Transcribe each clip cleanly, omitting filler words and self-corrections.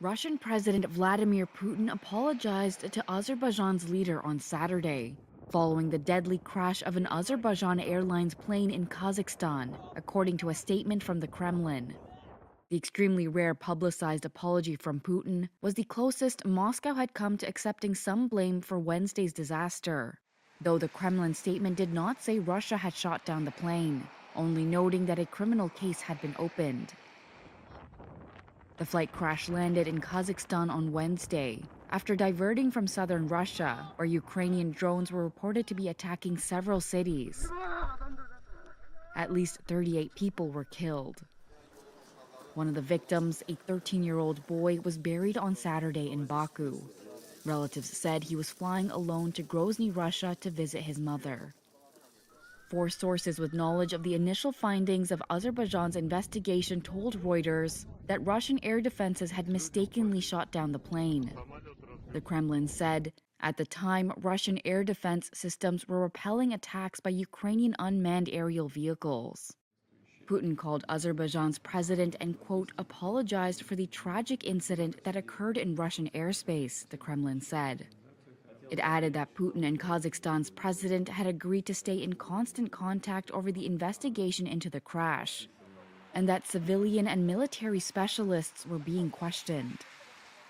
Russian President Vladimir Putin apologized to Azerbaijan's leader on Saturday, following the deadly crash of an Azerbaijan Airlines plane in Kazakhstan, according to a statement from the Kremlin. The extremely rare publicized apology from Putin was the closest Moscow had come to accepting some blame for Wednesday's disaster, though the Kremlin statement did not say Russia had shot down the plane, only noting that a criminal case had been opened. The flight crash landed in Kazakhstan on Wednesday, after diverting from southern Russia, where Ukrainian drones were reported to be attacking several cities. At least 38 people were killed. One of the victims, a 13-year-old boy, was buried on Saturday in Baku. Relatives said he was flying alone to Grozny, Russia, to visit his mother. 4 sources with knowledge of the initial findings of Azerbaijan's investigation told Reuters that Russian air defenses had mistakenly shot down the plane. The Kremlin said, at the time, Russian air defense systems were repelling attacks by Ukrainian unmanned aerial vehicles. Putin called Azerbaijan's president and, quote, apologized for the tragic incident that occurred in Russian airspace, the Kremlin said. It added that Putin and Kazakhstan's president had agreed to stay in constant contact over the investigation into the crash, and that civilian and military specialists were being questioned.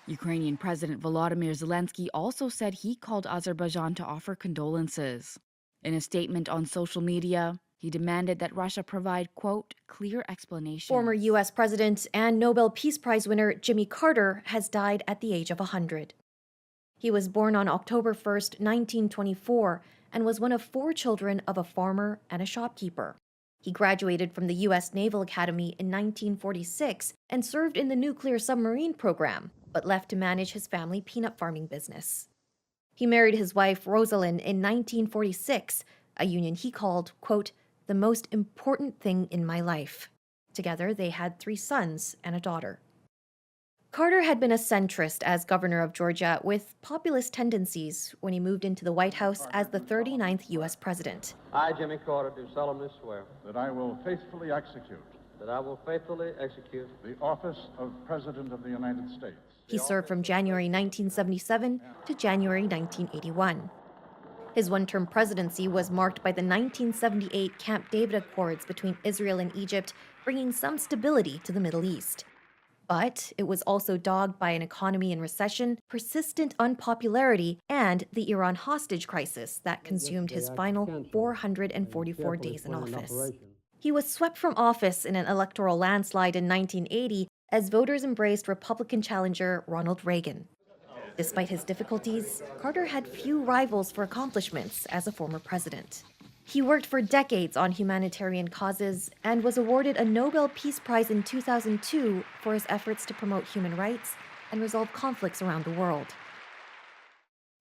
Ukrainian President Volodymyr Zelensky also said he called Azerbaijan to offer condolences. In a statement on social media, he demanded that Russia provide, quote, clear explanations. Former U.S. President and Nobel Peace Prize winner Jimmy Carter has died at the age of 100. He was born on October 1, 1924, and was one of 4 children of a farmer and a shopkeeper. He graduated from the U.S. Naval Academy in 1946 and served in the nuclear submarine program, but left to manage his family peanut farming business. He married his wife, Rosalind, in 1946, a union he called, quote, the most important thing in my life. Together, they had 3 sons and a daughter. Carter had been a centrist as governor of Georgia with populist tendencies when he moved into the White House as the 39th U.S. president. I, Jimmy Carter, do solemnly swear that I will faithfully execute the office of President of the United States. He served from January 1977 to January 1981. His one-term presidency was marked by the 1978 Camp David Accords between Israel and Egypt, bringing some stability to the Middle East. But it was also dogged by an economy in recession, persistent unpopularity, and the Iran hostage crisis that consumed his final 444 days in office. He was swept from office in an electoral landslide in 1980 as voters embraced Republican challenger Ronald Reagan. Despite his difficulties, Carter had few rivals for accomplishments as a former president. He worked for decades on humanitarian causes and was awarded a Nobel Peace Prize in 2002 for his efforts to promote human rights and resolve conflicts around the world.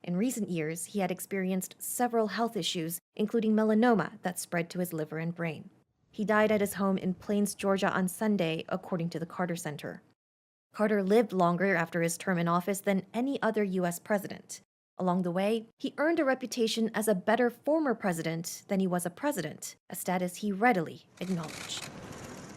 In recent years, he had experienced several health issues, including melanoma that spread to his liver and brain. He died at his home in Plains, Georgia on Sunday, according to the Carter Center. Carter lived longer after his term in office than any other U.S. president. Along the way, he earned a reputation as a better former president than he was a president, a status he readily acknowledged.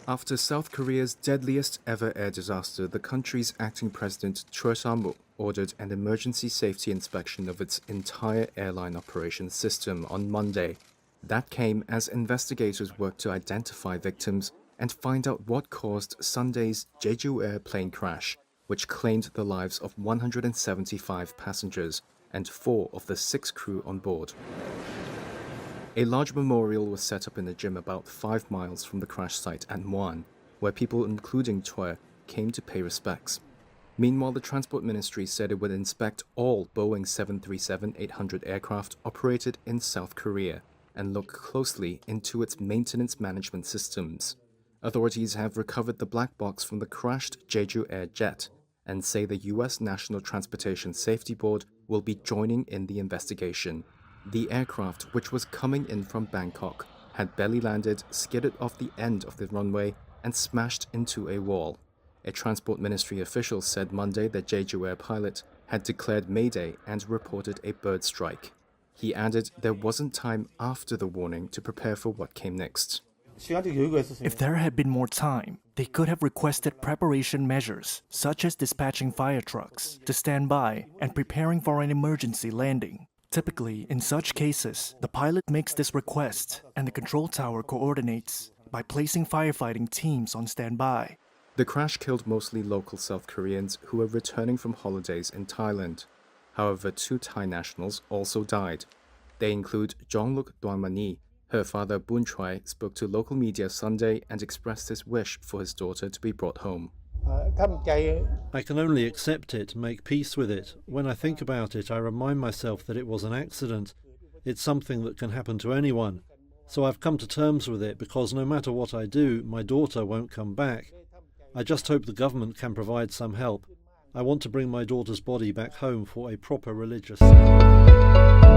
After South Korea's deadliest ever air disaster, the country's acting president, Choi Sang-mok, ordered an emergency safety inspection of its entire airline operations system on Monday. That came as investigators worked to identify victims and find out what caused Sunday's Jeju Air plane crash, which claimed the lives of 175 passengers and 4 of the 6 crew on board. A large memorial was set up in a gym about 5 miles from the crash site at Muan, where people including Choi came to pay respects. Meanwhile, the Transport Ministry said it would inspect all Boeing 737-800 aircraft operated in South Korea and look closely into its maintenance management systems. Authorities have recovered the black box from the crashed Jeju Air jet and say the U.S. National Transportation Safety Board will be joining in the investigation. The aircraft, which was coming in from Bangkok, had belly landed, skidded off the end of the runway, and smashed into a wall. A Transport Ministry official said Monday that Jeju Air pilot had declared Mayday and reported a bird strike. He added there wasn't time after the warning to prepare for what came next. If there had been more time, They could have requested preparation measures, such as dispatching fire trucks to stand by and preparing for an emergency landing. Typically, in such cases, the pilot makes this request and the control tower coordinates by placing firefighting teams on standby. The crash killed mostly local South Koreans who were returning from holidays in Thailand. However, 2 Thai nationals also died. They include Jongluk Dwanmani. Her father Boon Choi spoke to local media Sunday and expressed his wish for his daughter to be brought home. I can only accept it, make peace with it. When I think about it, I remind myself that it was an accident. It's something that can happen to anyone. So I've come to terms with it because no matter what I do, my daughter won't come back. I just hope the government can provide some help. I want to bring my daughter's body back home for a proper religious ceremony.